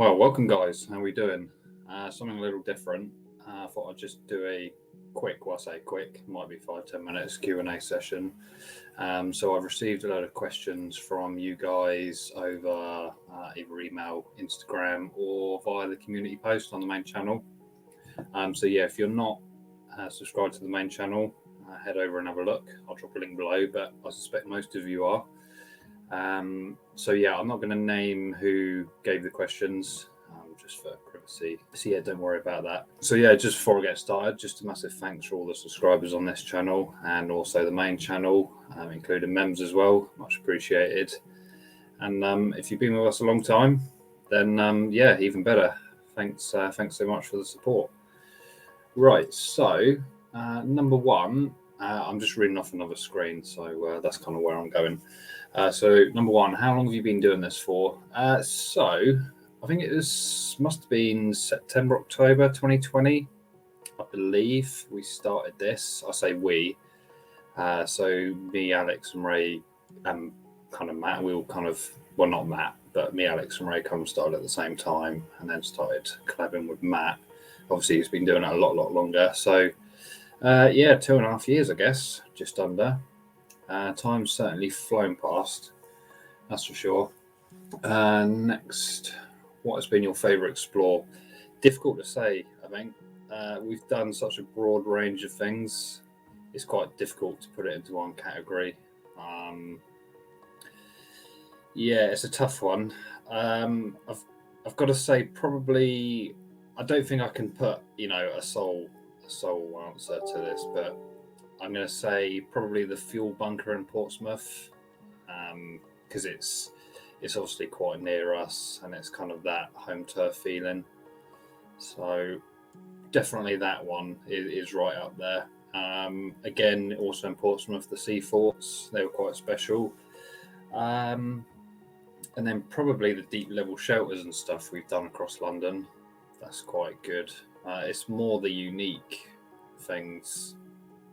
Well, welcome guys. How are we doing? Something a little different. I thought I'd just do a quick, well, I say quick, might be 5-10 minutes Q&A session. So I've received a lot of questions from you guys over either email, Instagram, or via the community post on the main channel. So yeah, if you're not subscribed to the main channel, head over and have a look. I'll drop a link below, but I suspect most of you are. So yeah, I'm not going to name who gave the questions, just for privacy. So yeah, don't worry about that. So yeah, just before I get started, just a massive thanks for all the subscribers on this channel and also the main channel, including members as well. Much appreciated. And if you've been with us a long time, then yeah, even better. Thanks so much for the support. Right, so number one, I'm just reading off another screen, so that's kind of where I'm going. So number one, how long have you been doing this for? So I think it must have been September, October 2020, I believe we started this. I say we. So me, Alex, and Ray, and kind of Matt, we all kind of, well, not Matt, but me, Alex, and Ray kind of started at the same time and then started collabing with Matt. Obviously, he's been doing it a lot longer. So yeah, 2.5 years, I guess, just under. Time's certainly flown past, that's for sure. Next, what has been your favourite explore? Difficult to say, I think. We've done such a broad range of things. It's quite difficult to put it into one category. Yeah, it's a tough one. I've got to say, probably, I don't think I can put, a sole answer to this, but I'm going to say probably the fuel bunker in Portsmouth, because it's obviously quite near us and it's kind of that home turf feeling. So definitely that one is right up there. Again, also in Portsmouth, the sea forts, they were quite special. And then probably the deep level shelters and stuff we've done across London. That's quite good. It's more the unique things,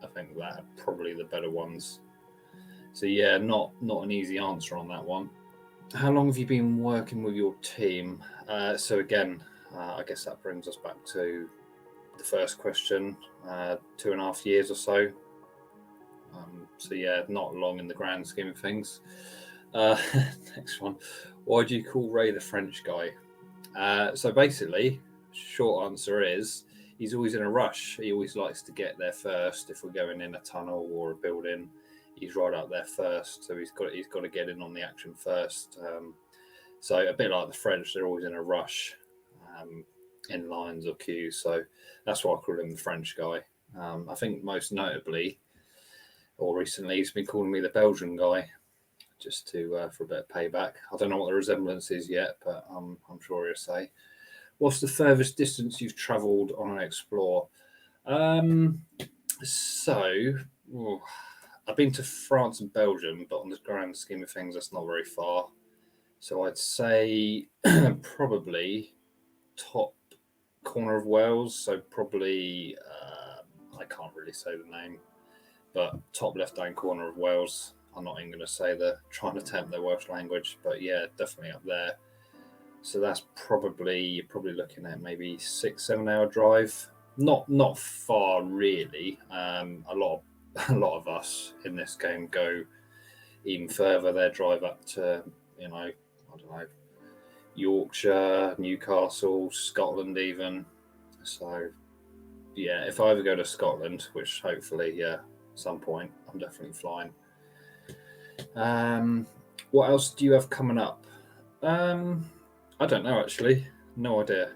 I think, that are probably the better ones. So yeah, not an easy answer on that one. How long have you been working with your team? So again, I guess that brings us back to the first question, 2.5 years or so. So yeah, not long in the grand scheme of things. Next one, why do you call Ray the French guy? So basically, short answer is he's always in a rush. He always likes to get there first. If we're going in a tunnel or a building, he's right up there first. So he's got to get in on the action first. So a bit like the French, they're always in a rush, in lines or queues. So that's why I call him the French guy. I think most notably, or recently, he's been calling me the Belgian guy, just to for a bit of payback. I don't know what the resemblance is yet, but I'm sure he'll say. What's the furthest distance you've travelled on an explore? So I've been to France and Belgium, but on the grand scheme of things, that's not very far. So I'd say probably top corner of Wales. So probably, I can't really say the name, but top left-hand corner of Wales. I'm not even going to try and attempt their Welsh language, but yeah, definitely up there. So that's you're probably looking at maybe 6-7 hour drive. Not far really. A lot of us in this game go even further. They drive up to I don't know, Yorkshire, Newcastle, Scotland even. So yeah, if I ever go to Scotland, which hopefully at some point, I'm definitely flying. What else do you have coming up? I don't know actually. No idea.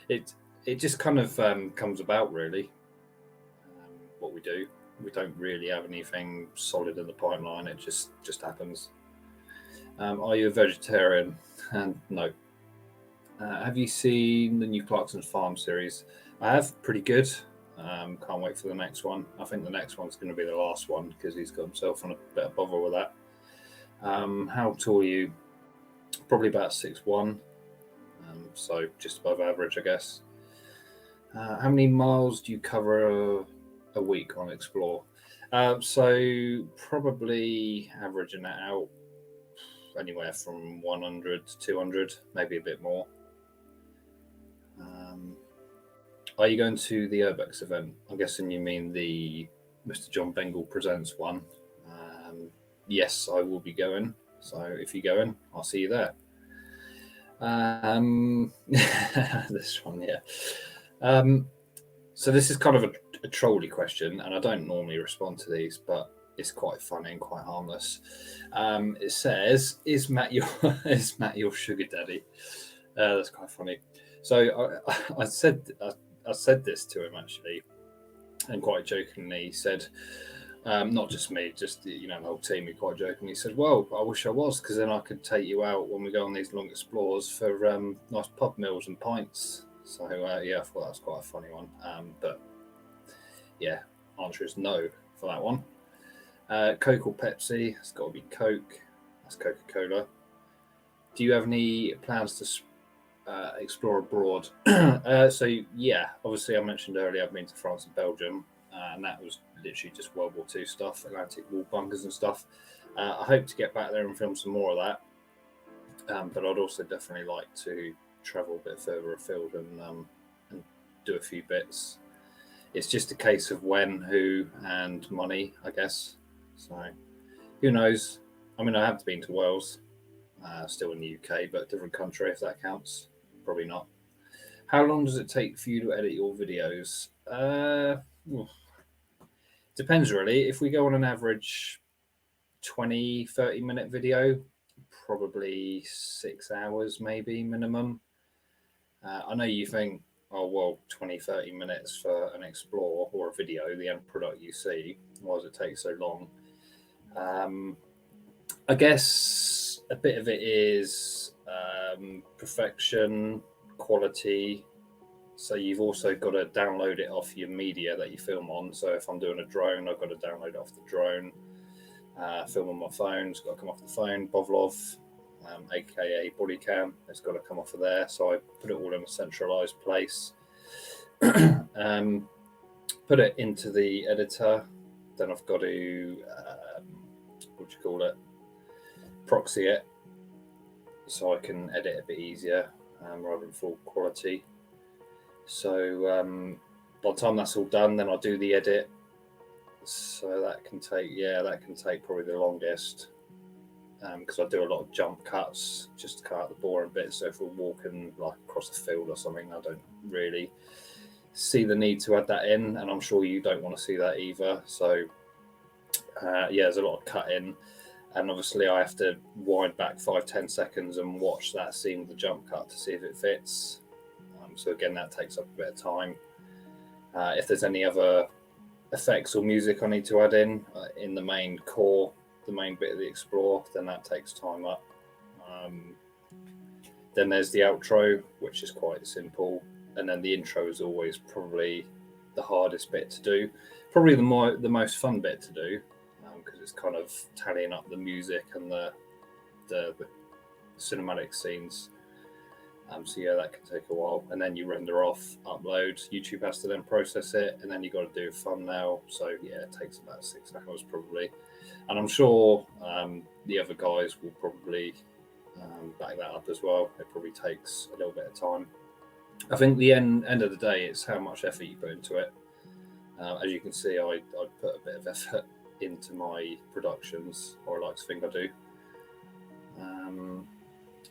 It just kind of comes about really. What we do, we don't really have anything solid in the pipeline. It just happens. Are you a vegetarian? No. Have you seen the new Clarkson's Farm series? I have. Pretty good. Can't wait for the next one. I think the next one's going to be the last one because he's got himself on a bit of bother with that. How tall are you? Probably about 6'1", so just above average, I guess. How many miles do you cover a week on Explore? So probably averaging that out anywhere from 100 to 200, maybe a bit more. Are you going to the Urbex event? I'm guessing you mean the Mr. John Bengal Presents one. Yes, I will be going. So if you go in, I'll see you there. This one, yeah. So this is kind of a trolley question, and I don't normally respond to these, but it's quite funny and quite harmless. It says, "Is Matt your sugar daddy?" That's quite funny. So I said this to him actually, and quite jokingly he said, not just me, just the whole team. He quite jokingly said, "Well, I wish I was, because then I could take you out when we go on these long explores for nice pub meals and pints." So yeah, I thought that was quite a funny one. But yeah, answer is no for that one. Coke or Pepsi? It's got to be Coke. That's Coca-Cola. Do you have any plans to explore abroad? So yeah, obviously I mentioned earlier I've been to France and Belgium, and that was literally just World War II stuff, Atlantic wall bunkers and stuff. I hope to get back there and film some more of that, but I'd also definitely like to travel a bit further afield and do a few bits. It's just a case of when, who, and money, I guess. So who knows? I mean, I have been to Wales, still in the UK, but different country if that counts. Probably not. How long does it take for you to edit your videos? Depends really. If we go on an average 20, 30-minute video, probably 6 hours maybe minimum. I know you think, oh, well, 20, 30 minutes for an explore or a video, the end product you see, why does it take so long? I guess a bit of it is perfection, quality. So you've also got to download it off your media that you film on. So if I'm doing a drone, I've got to download it off the drone. Film on my phone, it's got to come off the phone. Bovlov, aka body cam, it's got to come off of there. So I put it all in a centralized place. Put it into the editor. Then I've got to proxy it, so I can edit a bit easier rather than full quality. So by the time that's all done, then I'll do the edit. So that can take probably the longest, because I do a lot of jump cuts just to cut out the boring bits. So if we're walking like across the field or something, I don't really see the need to add that in, and I'm sure you don't want to see that either. So there's a lot of cutting, and obviously I have to wind back 5-10 seconds and watch that scene with the jump cut to see if it fits. So again, that takes up a bit of time. If there's any other effects or music I need to add in the main core, the main bit of the explore, then that takes time up. Then there's the outro, which is quite simple, and then the intro is always probably the hardest bit to do, probably the most fun bit to do, because it's kind of tallying up the music and the cinematic scenes. So yeah, that can take a while, and then you render off, upload. YouTube has to then process it, and then you got to do a thumbnail. So yeah, it takes about 6 hours probably, and I'm sure the other guys will probably back that up as well. It probably takes a little bit of time. I think the end of the day, it's how much effort you put into it. As you can see, I put a bit of effort into my productions, or I like to think I do.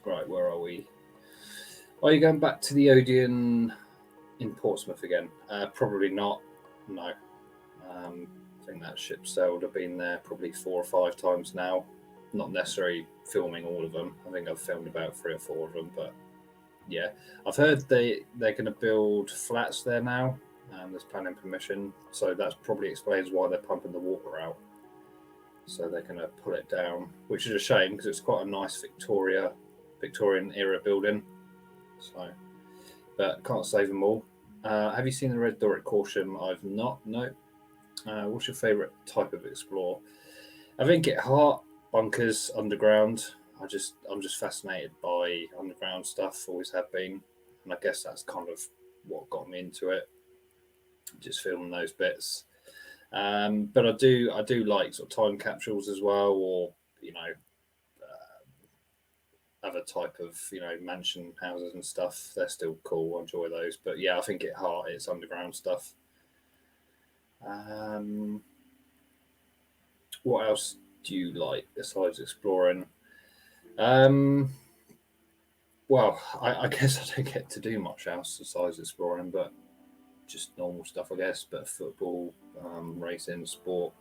Right, where are we? Are you going back to the Odeon in Portsmouth again? Probably not. No. I think that ship sailed. I've been there probably 4 or 5 times now. Not necessarily filming all of them. I think I've filmed about 3 or 4 of them. But yeah, I've heard they're going to build flats there now. There's planning permission. So that probably explains why they're pumping the water out. So they're going to pull it down, which is a shame because it's quite a nice Victorian era building. So, but can't save them all. Have you seen the Red Doric Caution? I've not. No. What's your favourite type of explore? I think at heart, bunkers, underground. I'm just fascinated by underground stuff. Always have been, and I guess that's kind of what got me into it. Just filming those bits. But I do like sort of time capsules as well, or other type of, mansion houses and stuff. They're still cool. I enjoy those. But yeah, I think at heart it's underground stuff. What else do you like besides exploring? Well, I guess I don't get to do much else besides exploring, but just normal stuff, I guess. But football, racing, sport,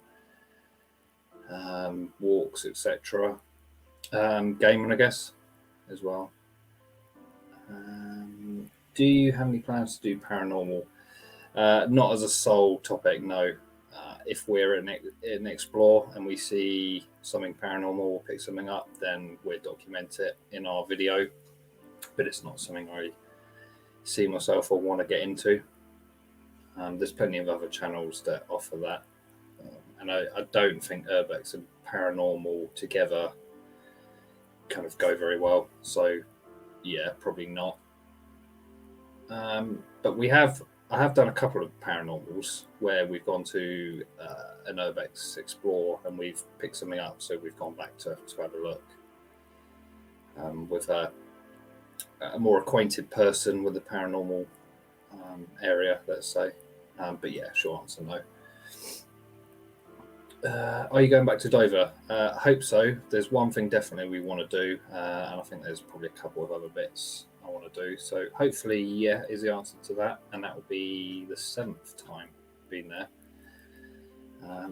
walks, etc. Gaming, I guess, as well. Do you have any plans to do paranormal? Not as a sole topic, no. If we're in Explore and we see something paranormal or pick something up, then we'll document it in our video. But it's not something I see myself or want to get into. There's plenty of other channels that offer that. And I don't think urbex and paranormal together kind of go very well. So, yeah, probably not. But I have done a couple of paranormals where we've gone to an urbex explore and we've picked something up. So we've gone back to have a look with a more acquainted person with the paranormal area, let's say. But yeah, short answer, no. Are you going back to Dover? I hope so. There's one thing definitely we want to do, and I think there's probably a couple of other bits I want to do. So hopefully, yeah, is the answer to that, and that will be the 7th time being there.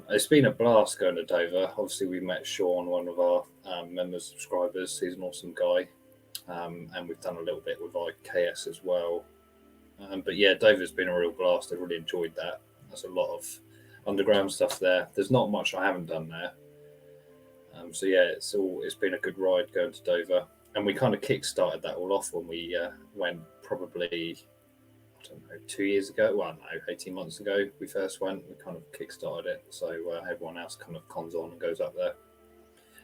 It's been a blast going to Dover. Obviously, we met Sean, one of our members, subscribers. He's an awesome guy, and we've done a little bit with IKS as well. But yeah, Dover's been a real blast. I really enjoyed that. There's a lot of underground stuff there. There's not much I haven't done there. So yeah, it's been a good ride going to Dover, and we kind of kick-started that all off when we went probably, I don't know, 2 years ago. Well, no, 18 months ago we first went. We kind of kick-started it, so everyone else kind of cons on and goes up there.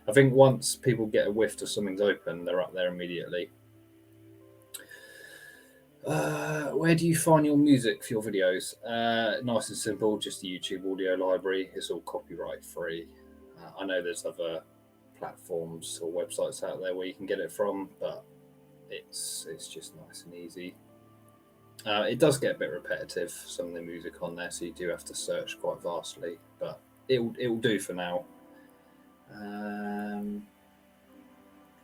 I think once people get a whiff to something's open, they're up there immediately. Where do you find your music for your videos? Nice and simple, just the YouTube audio library. It's all copyright free. I know there's other platforms or websites out there where you can get it from, but it's just nice and easy. It does get a bit repetitive, some of the music on there, so you do have to search quite vastly, but it will do for now.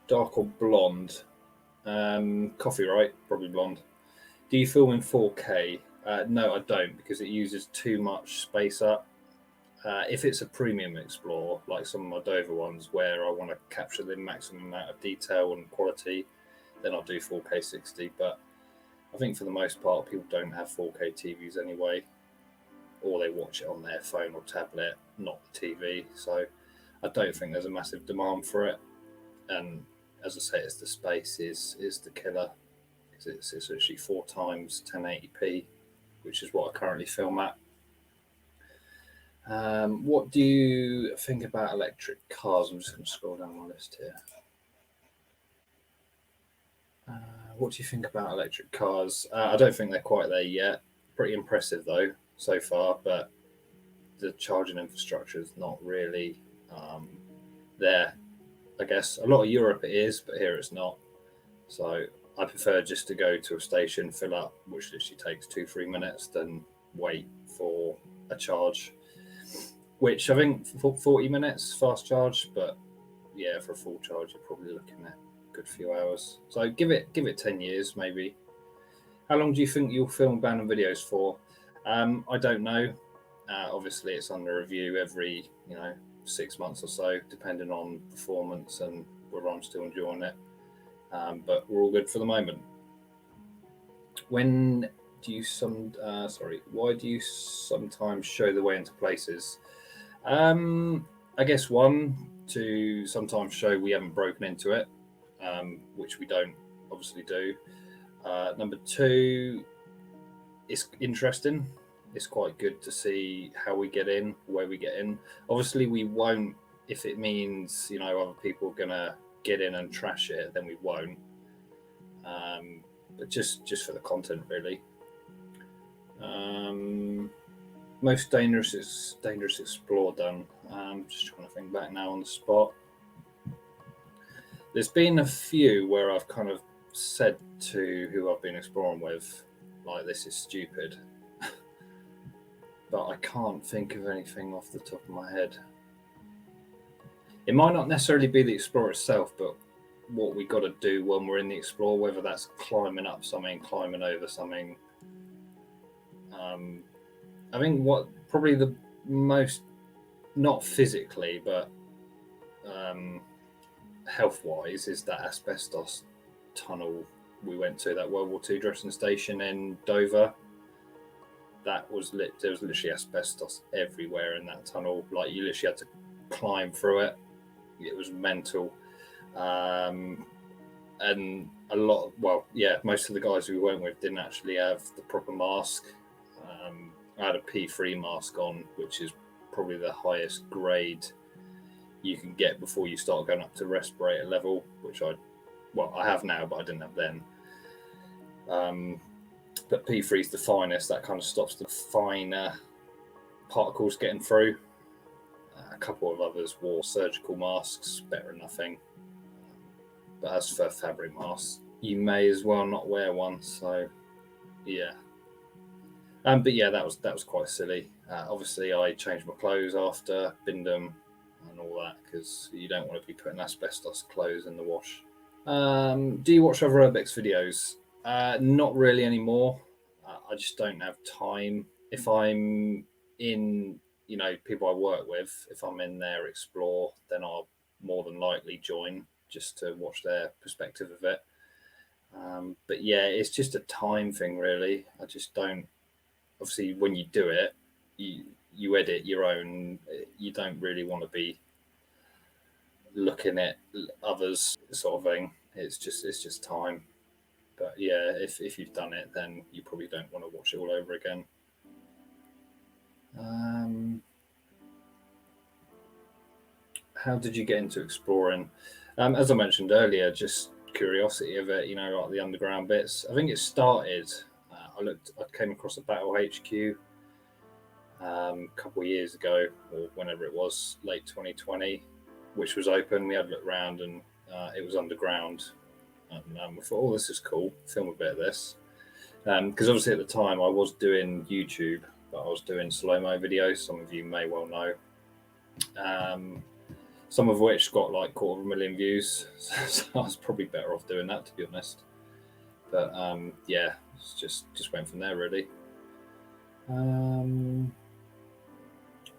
Dark or blonde? Coffee, right? Probably blonde. Do you film in 4K? No, I don't, because it uses too much space up. If it's a premium Explore, like some of my Dover ones, where I want to capture the maximum amount of detail and quality, then I'll do 4K 60. But I think for the most part, people don't have 4K TVs anyway, or they watch it on their phone or tablet, not the TV. So I don't think there's a massive demand for it. And as I say, it's the space is the killer. It's actually 4 times 1080p, which is what I currently film at. What do you think about electric cars? I'm just going to scroll down my list here. What do you think about electric cars? I don't think they're quite there yet. Pretty impressive though so far, but the charging infrastructure is not really there. I guess a lot of Europe it is, but here it's not. So I prefer just to go to a station, fill up, which literally takes 2-3 minutes, than wait for a charge, which I think for 40 minutes fast charge, but yeah, for a full charge you're probably looking at a good few hours. So give it 10 years maybe. How long do you think you'll film abandoned videos for? I don't know. Obviously it's under review every 6 months or so, depending on performance and whether I'm still enjoying it. But we're all good for the moment. Why do you sometimes show the way into places? I guess one, to sometimes show we haven't broken into it, which we don't obviously do. Number 2, it's interesting. It's quite good to see how we get in, where we get in. Obviously we won't, if it means other people are gonna get in and trash it, then we won't. But just for the content, really. Most dangerous explore done. Just trying to think back now on the spot. There's been a few where I've kind of said to who I've been exploring with, like, this is stupid. But I can't think of anything off the top of my head. It might not necessarily be the Explorer itself, but what we got to do when we're in the Explorer, whether that's climbing up something, climbing over something. I think what probably the most, not physically, but health-wise, is that asbestos tunnel we went to, that World War II dressing station in Dover. That was there was literally asbestos everywhere in that tunnel. Like, you literally had to climb through it. It was mental. And a lot, most of the guys we went with didn't actually have the proper mask. I had a P3 mask on, which is probably the highest grade you can get before you start going up to respirator level, which I have now, but I didn't have then. But P3 is the finest. That kind of stops the finer particles getting through. A couple of others wore surgical masks, better than nothing. But as for fabric masks, you may as well not wear one. So, yeah. But yeah, that was quite silly. Obviously, I changed my clothes after, binned them and all that, because you don't want to be putting asbestos clothes in the wash. Do you watch other urbex videos? Not really anymore. I just don't have time. If I'm in, people I work with, if I'm in their Explore, then I'll more than likely join just to watch their perspective of it. But yeah, it's just a time thing, really. I just don't. Obviously, when you do it, you edit your own. You don't really want to be looking at others, sort of thing. It's just time. But yeah, if you've done it, then you probably don't want to watch it all over again. How did you get into exploring? As I mentioned earlier, just curiosity of it, like the underground bits. I think it started, I came across a Battle HQ a couple of years ago, or whenever it was, late 2020, which was open. We had a look around, and it was underground. And we thought, this is cool, film a bit of this. Because obviously at the time I was doing YouTube, but I was doing slow-mo videos, some of you may well know. Some of which got like 250,000 views, so I was probably better off doing that, to be honest. But yeah, just went from there, really.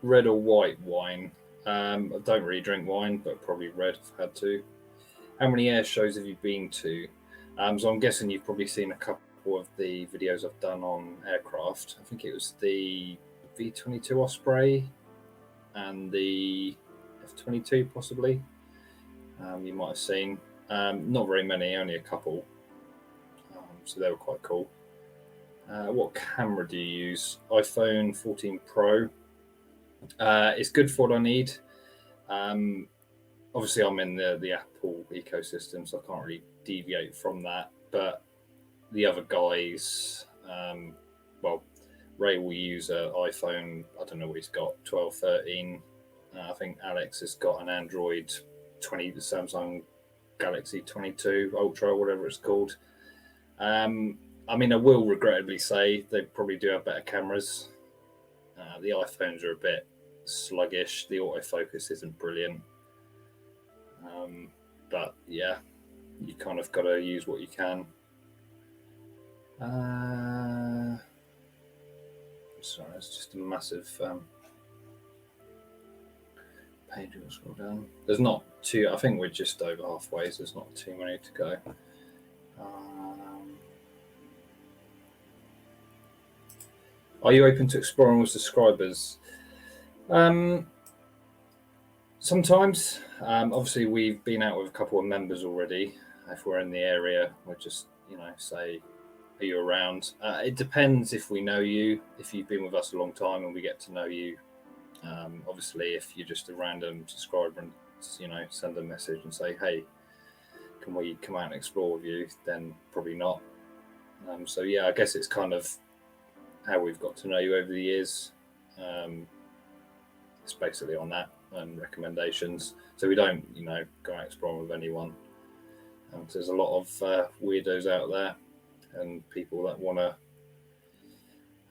Red or white wine? I don't really drink wine, but probably red if I had to. How many air shows have you been to? So I'm guessing you've probably seen a couple of the videos I've done on aircraft. I think it was the V-22 Osprey and the F-22 possibly. You might have seen. Not very many, only a couple. So they were quite cool. What camera do you use? iPhone 14 Pro. It's good for what I need. Obviously, I'm in the Apple ecosystem, so I can't really deviate from that. But the other guys, Ray will use an iPhone, I don't know what he's got, 12, 13. I think Alex has got an Android 20, the Samsung Galaxy 22 Ultra, whatever it's called. I will regrettably say they probably do have better cameras. The iPhones are a bit sluggish. The autofocus isn't brilliant. But yeah, you kind of got to use what you can. Sorry, it's just a massive page. We'll scroll down. There's not too. I think we're just over halfway. So there's not too many to go. Are you open to exploring with subscribers? Sometimes. Obviously, we've been out with a couple of members already. If we're in the area, we'll just, say, are you around? It depends if we know you, if you've been with us a long time and we get to know you. Obviously, if you're just a random subscriber and, send a message and say, hey, can we come out and explore with you? Then probably not. So, yeah, I guess it's kind of how we've got to know you over the years. It's basically on that and recommendations. So we don't, go out exploring with anyone. There's a lot of weirdos out there and people that want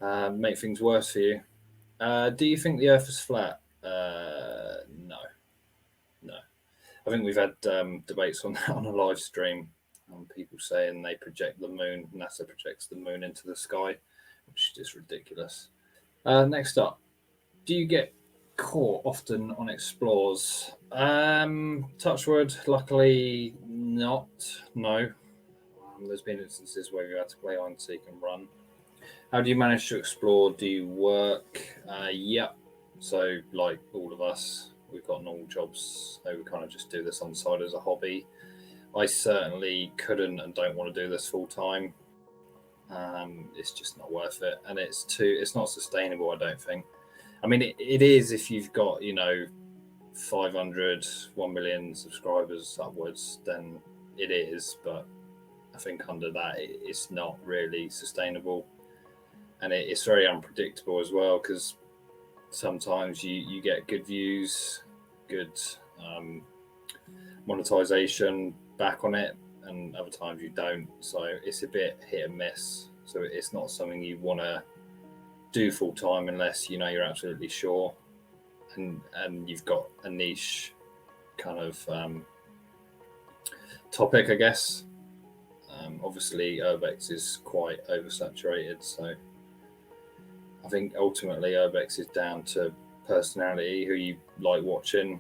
to make things worse for you. Do you think the Earth is flat? No. I think we've had debates on that on a live stream. People saying they project the moon, NASA projects the moon into the sky, which is just ridiculous. Next up, do you get caught often on explores? Touchwood, luckily not. No. There's been instances where you had to play hide and seek and run. How do you manage to explore? Do you work? Yeah. So, like all of us, we've got normal jobs, so we kind of just do this on the side as a hobby. I certainly couldn't and don't want to do this full time. It's just not worth it, and it's not sustainable, I don't think. I mean, it is if you've got 500, 1 million subscribers upwards, then it is, but I think under that it's not really sustainable, and it's very unpredictable as well, because sometimes you get good views, good monetization back on it, and other times you don't. So it's a bit hit and miss. So it's not something you want to do full time unless you're absolutely sure, and you've got a niche kind of topic, I guess. Obviously, urbex is quite oversaturated, so I think ultimately urbex is down to personality, who you like watching,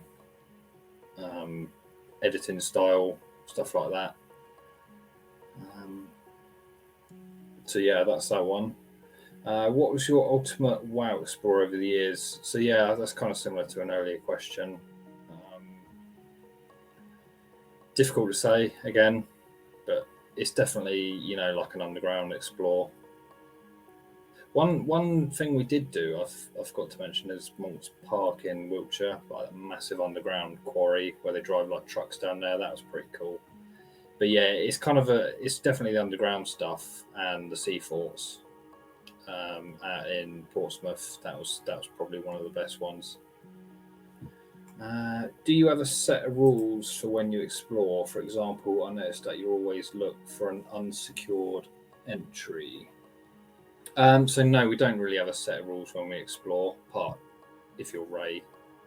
editing style, stuff like that. So yeah, that's that one. What was your ultimate WoW explore over the years? So yeah, that's kind of similar to an earlier question. Difficult to say again, but it's definitely like an underground explore. One thing we did do, I've got to mention, is Monk's Park in Wiltshire, like a massive underground quarry where they drive like trucks down there. That was pretty cool. But yeah, it's definitely the underground stuff and the sea forts in Portsmouth. That was probably one of the best ones. Do you have a set of rules for when you explore? For example, I noticed that you always look for an unsecured entry. So no, we don't really have a set of rules when we explore. Apart if you're Ray,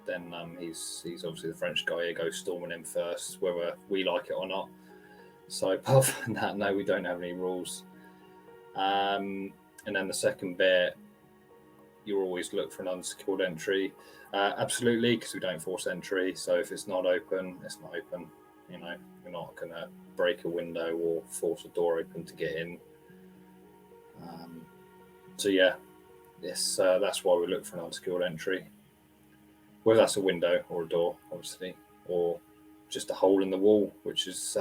then he's obviously the French guy. You go storming him first, whether we like it or not. So apart from that, no, we don't have any rules. And then the second bit, you always look for an unsecured entry. Absolutely, because we don't force entry. So if it's not open, it's not open. We're not going to break a window or force a door open to get in. So yeah, that's why we look for an unsecured entry. Whether that's a window or a door, obviously, or just a hole in the wall, which is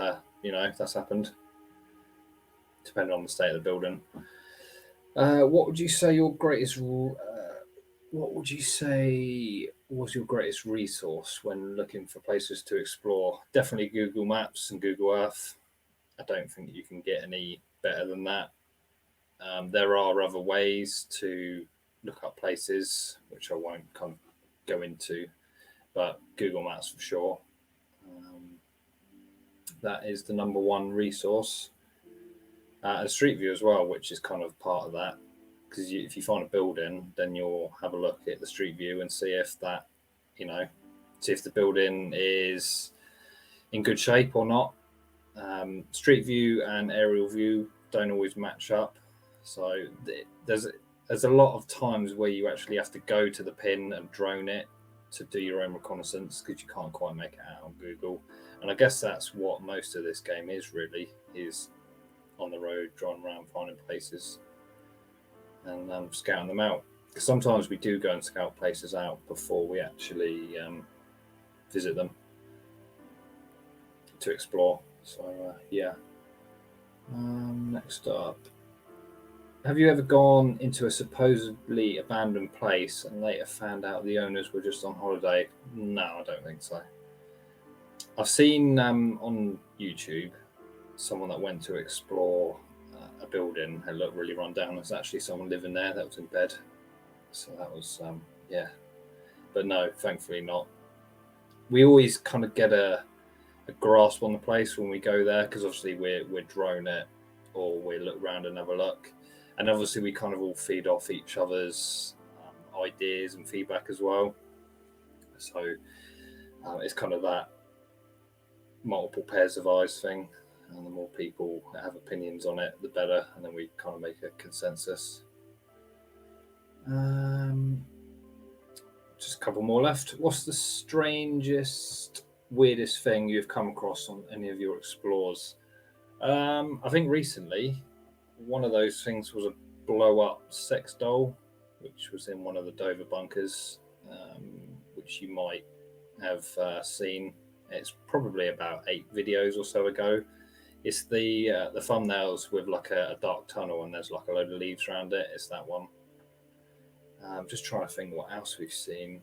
that's happened, depending on the state of the building. What would you say was your greatest resource when looking for places to explore? Definitely Google Maps and Google Earth. I don't think you can get any better than that. There are other ways to look up places, which I won't kind of go into, but Google Maps for sure. That is the number one resource. And Street View as well, which is kind of part of that. Because if you find a building, then you'll have a look at the Street View and see if that, see if the building is in good shape or not. Street View and aerial view don't always match up. So there's a lot of times where you actually have to go to the pin and drone it to do your own reconnaissance, because you can't quite make it out on Google. And I guess that's what most of this game is on the road, driving around, finding places and scouting them out. Because sometimes we do go and scout places out before we actually visit them to explore. So yeah. Next up, have you ever gone into a supposedly abandoned place and later found out the owners were just on holiday? No, I don't think so. I've seen on YouTube someone that went to explore a building. It looked really run down. There's actually someone living there that was in bed. So that was, yeah. But no, thankfully not. We always kind of get a grasp on the place when we go there, because obviously we're drone it, or we look around and have a look, and obviously we kind of all feed off each other's ideas and feedback as well. So it's kind of that multiple pairs of eyes thing, and the more people that have opinions on it, the better, and then we kind of make a consensus. Just a couple more left. What's the strangest, weirdest thing you've come across on any of your explores? I think recently one of those things was a blow up sex doll, which was in one of the Dover bunkers, which you might have seen. It's probably about 8 videos or so ago. It's the thumbnails with like a dark tunnel and there's like a load of leaves around it. It's that one. I'm just trying to think what else we've seen.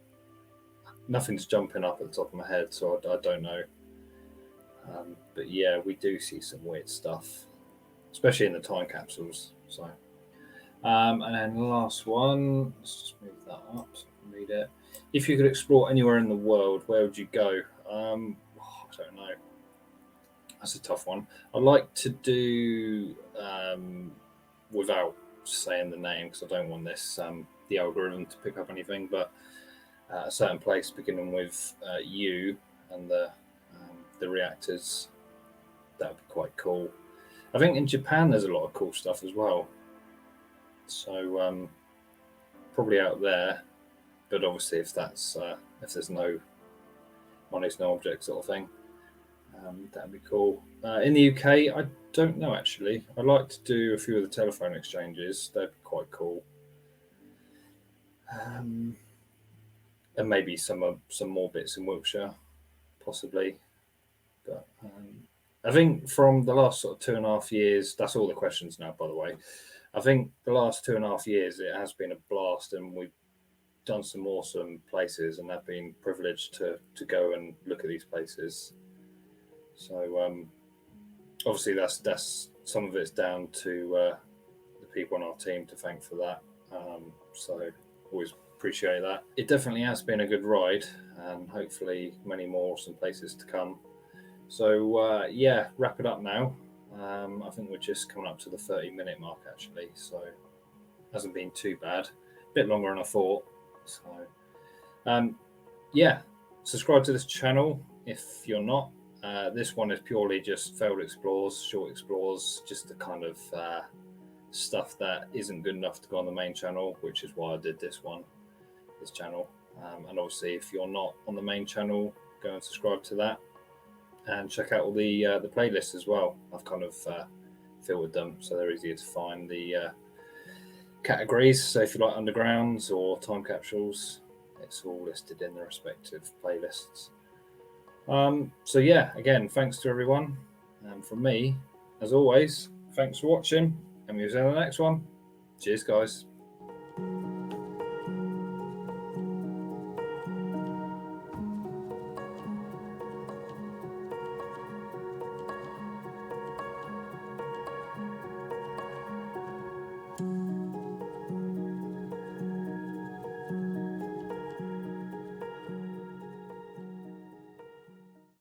Nothing's jumping up at the top of my head, so I don't know. But yeah, we do see some weird stuff, especially in the time capsules. So, and then the last one, let's just move that up so I can read it. If you could explore anywhere in the world, where would you go? I don't know. That's a tough one. I'd like to do, without saying the name, because I don't want this the algorithm to pick up anything, but a certain place beginning with U and the reactors. That would be quite cool. I think in Japan there's a lot of cool stuff as well. So probably out there, but obviously if that's if there's no money's no object sort of thing, that'd be cool. In the UK, I don't know actually. I'd like to do a few of the telephone exchanges. They'd be quite cool. And maybe some more bits in Wiltshire, possibly. But I think from the last sort of 2.5 years, that's all the questions now, by the way. I think the last 2.5 years, it has been a blast, and we've done some awesome places, and I've been privileged to go and look at these places. So obviously that's some of it's down to the people on our team to thank for that. So always appreciate that. It definitely has been a good ride, and hopefully many more awesome places to come. So yeah, wrap it up now. I think we're just coming up to the 30-minute mark actually, so hasn't been too bad. A bit longer than I thought. So yeah, subscribe to this channel if you're not. This one is purely just failed explores, short explores, just the kind of stuff that isn't good enough to go on the main channel, which is why I did this channel. And obviously if you're not on the main channel, go and subscribe to that and check out all the playlists as well. I've kind of filtered them so they're easier to find, the categories. So if you like undergrounds or time capsules, it's all listed in the respective playlists. So yeah, again, thanks to everyone. From me, as always, thanks for watching, and we'll see you on the next one. Cheers, guys.